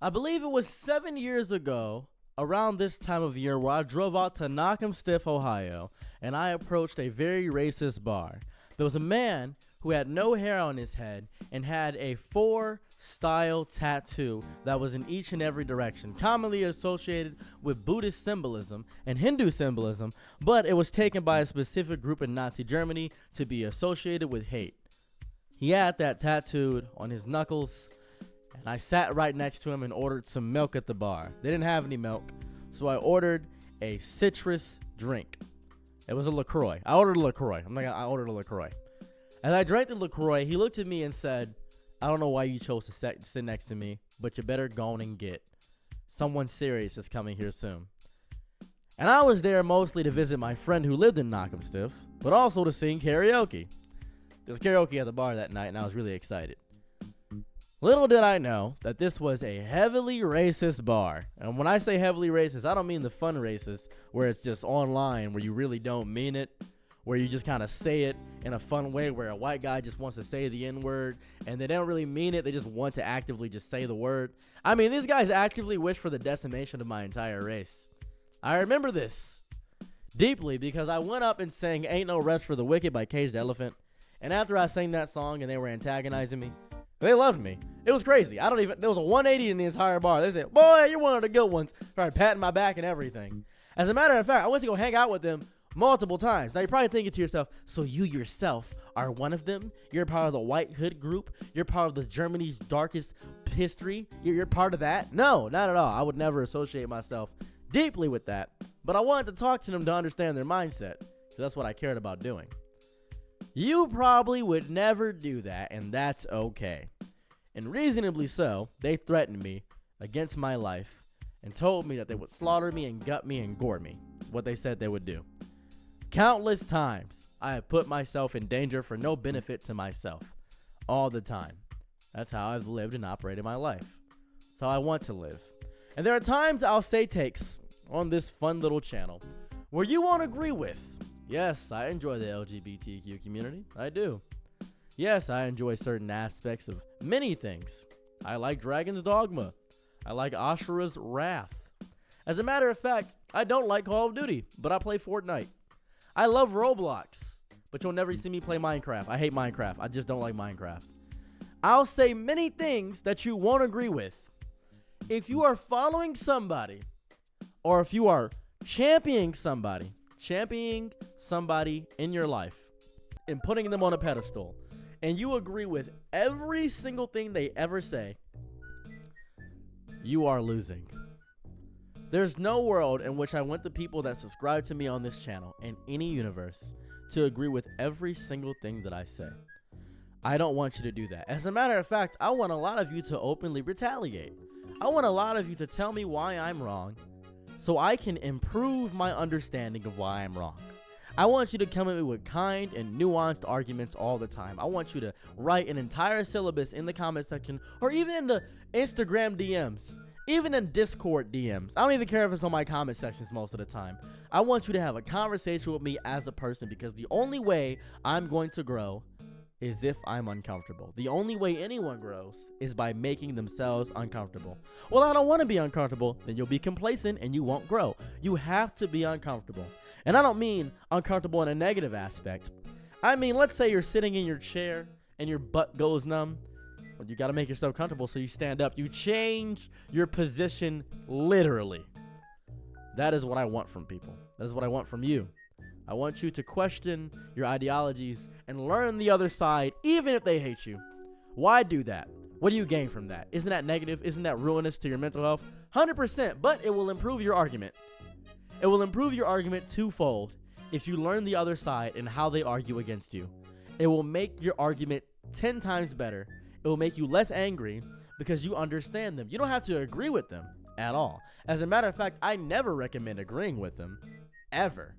I believe it was 7 years ago, around this time of year, where I drove out to Knock'em Ohio, and I approached a very racist bar. There was a man who had no hair on his head and had a four-style tattoo that was in each and every direction, commonly associated with Buddhist symbolism and Hindu symbolism, but it was taken by a specific group in Nazi Germany to be associated with hate. He had that tattooed on his knuckles, and I sat right next to him and ordered some milk at the bar. They didn't have any milk, so I ordered a citrus drink. It was a LaCroix. I ordered a LaCroix. I ordered a LaCroix. As I drank the LaCroix, he looked at me and said, "I don't know why you chose to sit next to me, but you better go on and get. Someone serious is coming here soon." And I was there mostly to visit my friend who lived in Knock'em, but also to sing karaoke. There was karaoke at the bar that night, and I was really excited. Little did I know that this was a heavily racist bar. And when I say heavily racist, I don't mean the fun racist, where it's just online, where you really don't mean it, where you just kind of say it in a fun way, where a white guy just wants to say the N-word, and they don't really mean it, they just want to actively just say the word. I mean, these guys actively wish for the decimation of my entire race. I remember this deeply because I went up and sang "Ain't No Rest for the Wicked" by Caged Elephant, and after I sang that song and they were antagonizing me, they loved me. It was crazy. There was a 180 in the entire bar. They said, "Boy, you're one of the good ones." Started patting my back and everything. As a matter of fact, I went to go hang out with them multiple times. Now you're probably thinking to yourself, so you yourself are one of them? You're part of the White Hood group? You're part of the Germany's darkest history? You're part of that? No, not at all. I would never associate myself deeply with that. But I wanted to talk to them to understand their mindset, because that's what I cared about doing. You probably would never do that, and that's okay. And reasonably so, they threatened me against my life and told me that they would slaughter me and gut me and gore me. It's what they said they would do. Countless times, I have put myself in danger for no benefit to myself. All the time. That's how I've lived and operated my life. That's how I want to live. And there are times I'll say takes on this fun little channel where you won't agree with. Yes, I enjoy the LGBTQ community. I do. Yes, I enjoy certain aspects of many things. I like Dragon's Dogma. I like Ashura's Wrath. As a matter of fact, I don't like Call of Duty, but I play Fortnite. I love Roblox, but you'll never see me play Minecraft. I hate Minecraft. I just don't like Minecraft. I'll say many things that you won't agree with. If you are following somebody, or if you are championing somebody in your life and putting them on a pedestal, and you agree with every single thing they ever say, you are losing. There's no world in which I want the people that subscribe to me on this channel in any universe to agree with every single thing that I say. I don't want you to do that. As a matter of fact, I want a lot of you to openly retaliate. I want a lot of you to tell me why I'm wrong so I can improve my understanding of why I'm wrong. I want you to come at me with kind and nuanced arguments all the time. I want you to write an entire syllabus in the comment section or even in the Instagram DMs, even in Discord DMs. I don't even care if it's on my comment sections most of the time. I want you to have a conversation with me as a person, because the only way I'm going to grow is if I'm uncomfortable. The only way anyone grows is by making themselves uncomfortable. Well, I don't want to be uncomfortable. Then you'll be complacent and you won't grow. You have to be uncomfortable. And I don't mean uncomfortable in a negative aspect. I mean, let's say you're sitting in your chair and your butt goes numb. Well, you got to make yourself comfortable, so you stand up. You change your position literally. That is what I want from people. That is what I want from you. I want you to question your ideologies and learn the other side, even if they hate you. Why do that? What do you gain from that? Isn't that negative? Isn't that ruinous to your mental health? 100%, but it will improve your argument. It will improve your argument twofold if you learn the other side and how they argue against you. It will make your argument 10 times better. It will make you less angry because you understand them. You don't have to agree with them at all. As a matter of fact, I never recommend agreeing with them, ever.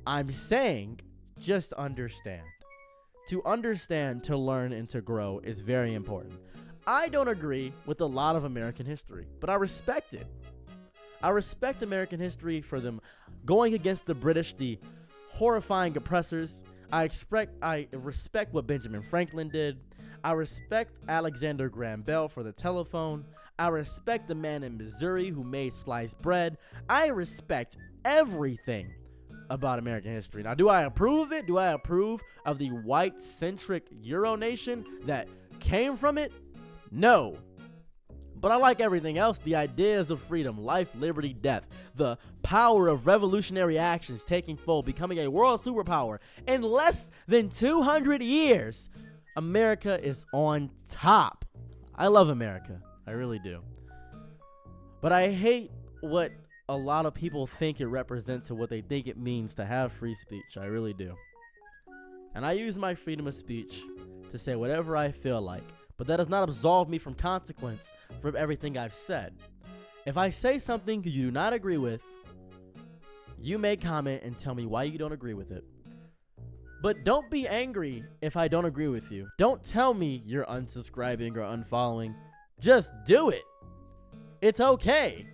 I'm saying just understand. To understand, to learn, and to grow is very important. I don't agree with a lot of American history, but I respect it. I respect American history for them going against the British, the horrifying oppressors. I respect what Benjamin Franklin did. I respect Alexander Graham Bell for the telephone. I respect the man in Missouri who made sliced bread. I respect everything about American history. Now, do I approve of it? Do I approve of the white-centric Euro nation that came from it? No. But I like everything else. The ideas of freedom, life, liberty, death, the power of revolutionary actions taking fold, becoming a world superpower. In less than 200 years, America is on top. I love America. I really do. But I hate what a lot of people think it represents and what they think it means to have free speech. I really do. And I use my freedom of speech to say whatever I feel like. But that does not absolve me from consequence from everything I've said. If I say something you do not agree with, you may comment and tell me why you don't agree with it. But don't be angry if I don't agree with you. Don't tell me you're unsubscribing or unfollowing. Just do it. It's okay.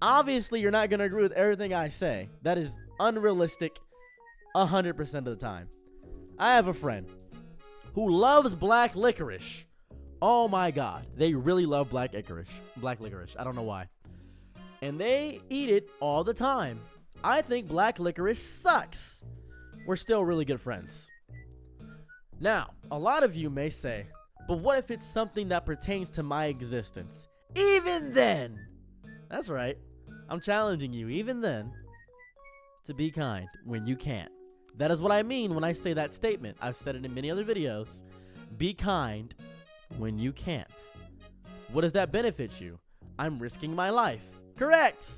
Obviously, you're not going to agree with everything I say. That is unrealistic 100% of the time. I have a friend who loves black licorice. Oh my God. They really love black licorice. I don't know why. And they eat it all the time. I think black licorice sucks. We're still really good friends. Now, a lot of you may say, but what if it's something that pertains to my existence? Even then, that's right. I'm challenging you, even then, to be kind when you can't. That is what I mean when I say that statement. I've said it in many other videos. Be kind when you can't. What does that benefit you? I'm risking my life. Correct.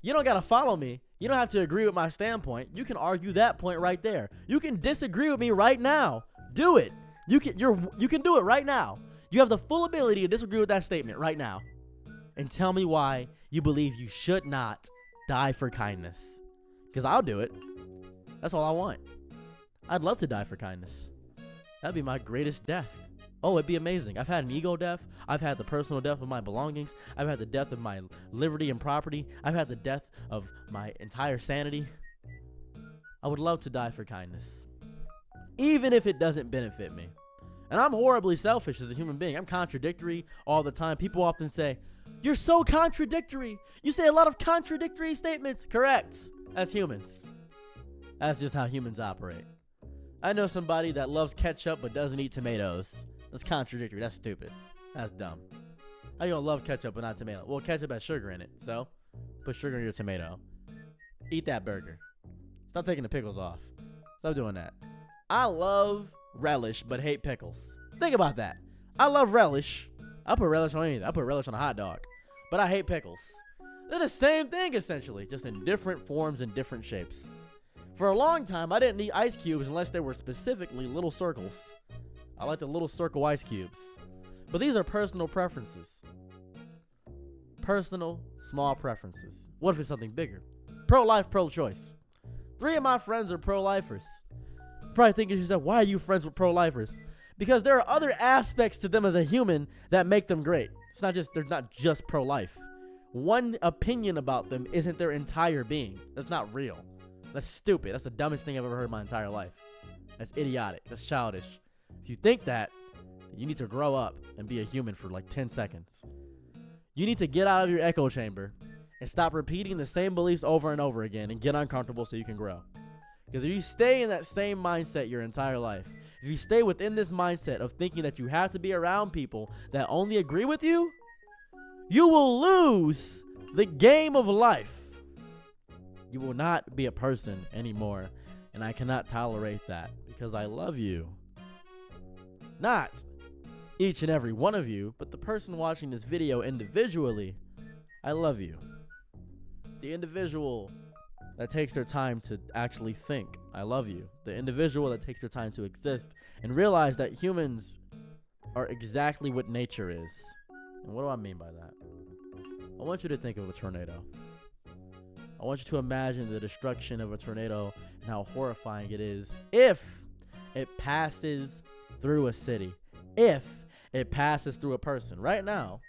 You don't got to follow me. You don't have to agree with my standpoint. You can argue that point right there. You can disagree with me right now. Do it. You can do it right now. You have the full ability to disagree with that statement right now. And tell me why you believe you should not die for kindness. Because I'll do it. That's all I want. I'd love to die for kindness. That'd be my greatest death. Oh, it'd be amazing. I've had an ego death. I've had the personal death of my belongings. I've had the death of my liberty and property. I've had the death of my entire sanity. I would love to die for kindness. Even if it doesn't benefit me. And I'm horribly selfish as a human being. I'm contradictory all the time. People often say, you're so contradictory. You say a lot of contradictory statements. Correct. As humans. That's just how humans operate. I know somebody that loves ketchup but doesn't eat tomatoes. That's contradictory. That's stupid. That's dumb. How you gonna love ketchup but not tomato? Well, ketchup has sugar in it, so put sugar in your tomato. Eat that burger. Stop taking the pickles off. Stop doing that. I love relish but hate pickles. Think about that. I love relish. I put relish on anything. I put relish on a hot dog. But I hate pickles. They're the same thing essentially, just in different forms and different shapes. For a long time, I didn't eat ice cubes unless they were specifically little circles. I like the little circle ice cubes. But these are personal preferences. Personal, small preferences. What if it's something bigger? Pro-life, pro-choice. 3 of my friends are pro-lifers. Probably thinking to yourself, why are you friends with pro-lifers? Because there are other aspects to them as a human that make them great. They're not just pro-life. One opinion about them isn't their entire being. That's not real. That's stupid. That's the dumbest thing I've ever heard in my entire life. That's idiotic. That's childish. If you think that, you need to grow up and be a human for like 10 seconds. You need to get out of your echo chamber and stop repeating the same beliefs over and over again and get uncomfortable so you can grow. Because if you stay in that same mindset your entire life, if you stay within this mindset of thinking that you have to be around people that only agree with you, you will lose the game of life. You will not be a person anymore, and I cannot tolerate that because I love you. Not each and every one of you, but the person watching this video individually. I love you. The individual that takes their time to actually think. I love you. The individual that takes their time to exist and realize that humans are exactly what nature is. And what do I mean by that? I want you to think of a tornado. I want you to imagine the destruction of a tornado and how horrifying it is if it passes through a city. If it passes through a person. Right now,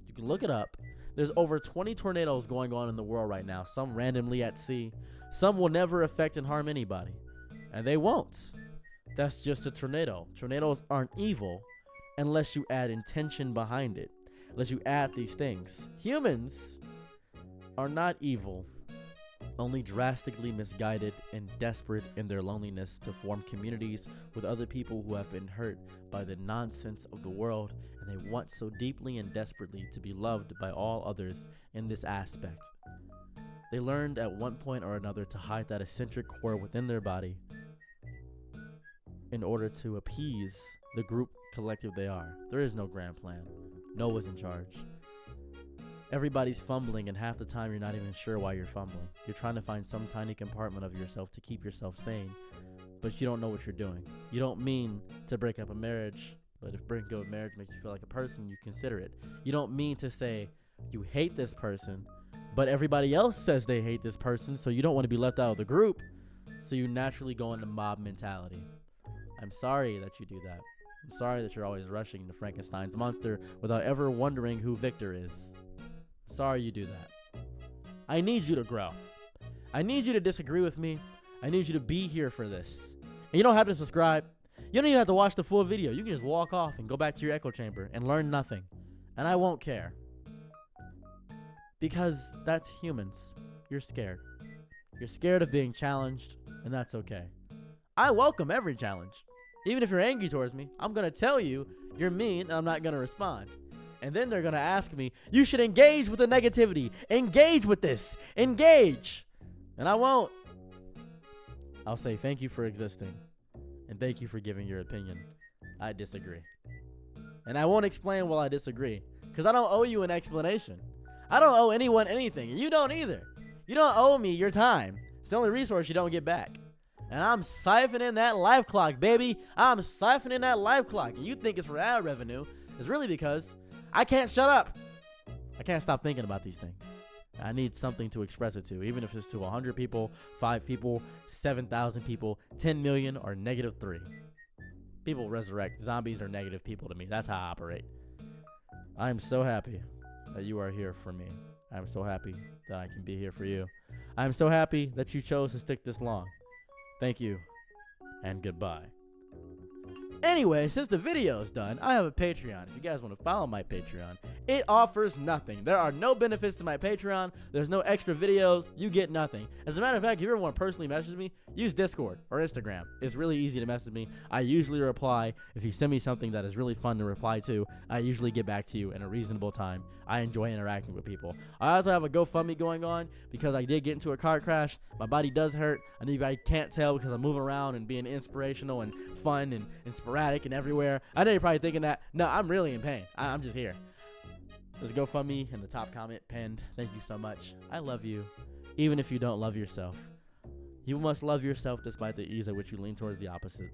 you can look it up. There's over 20 tornadoes going on in the world right now. Some randomly at sea. Some will never affect and harm anybody. And they won't. That's just a tornado. Tornadoes aren't evil. unless you add intention behind it, unless you add these things. Humans are not evil, only drastically misguided and desperate in their loneliness to form communities with other people who have been hurt by the nonsense of the world, and they want so deeply and desperately to be loved by all others in this aspect. They learned at one point or another to hide that eccentric core within their body in order to appease the group collective they are. There is no grand plan. Noah's in charge. Everybody's fumbling, and half the time you're not even sure why you're fumbling. You're trying to find some tiny compartment of yourself to keep yourself sane, but you don't know what you're doing. You don't mean to break up a marriage, but if breaking up a marriage makes you feel like a person, you consider it. You don't mean to say you hate this person, but everybody else says they hate this person, so you don't want to be left out of the group, so you naturally go into mob mentality. I'm sorry that you do that. I'm sorry that you're always rushing to Frankenstein's monster without ever wondering who Victor is. Sorry you do that. I need you to grow. I need you to disagree with me. I need you to be here for this. And you don't have to subscribe. You don't even have to watch the full video. You can just walk off and go back to your echo chamber and learn nothing. And I won't care. Because that's humans. You're scared. You're scared of being challenged, and that's okay. I welcome every challenge. Even if you're angry towards me, I'm going to tell you you're mean and I'm not going to respond. And then they're going to ask me, you should engage with the negativity. Engage with this. Engage. And I won't. I'll say thank you for existing. And thank you for giving your opinion. I disagree. And I won't explain while I disagree. Because I don't owe you an explanation. I don't owe anyone anything. And you don't either. You don't owe me your time. It's the only resource you don't get back. And I'm siphoning that life clock, baby. I'm siphoning that life clock. And you think it's for ad revenue. It's really because I can't shut up. I can't stop thinking about these things. I need something to express it to, even if it's to 100 people, 5 people, 7,000 people, 10 million, or -3. People resurrect. Zombies are negative people to me. That's how I operate. I am so happy that you are here for me. I am so happy that I can be here for you. I am so happy that you chose to stick this long. Thank you, and goodbye. Anyway, since the video is done, I have a Patreon. If you guys want to follow my Patreon, it offers nothing. There are no benefits to my Patreon. There's no extra videos. You get nothing. As a matter of fact, if you ever want to personally message me, use Discord or Instagram. It's really easy to message me. I usually reply. If you send me something that is really fun to reply to, I usually get back to you in a reasonable time. I enjoy interacting with people. I also have a GoFundMe going on because I did get into a car crash. My body does hurt. I know you guys can't tell because I'm moving around and being inspirational and fun and sporadic and everywhere. I know you're probably thinking that. No, I'm really in pain. I'm just here. There's a GoFundMe in the top comment pinned. Thank you so much. I love you, even if you don't love yourself. You must love yourself despite the ease at which you lean towards the opposite.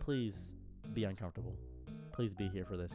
Please be uncomfortable. Please be here for this.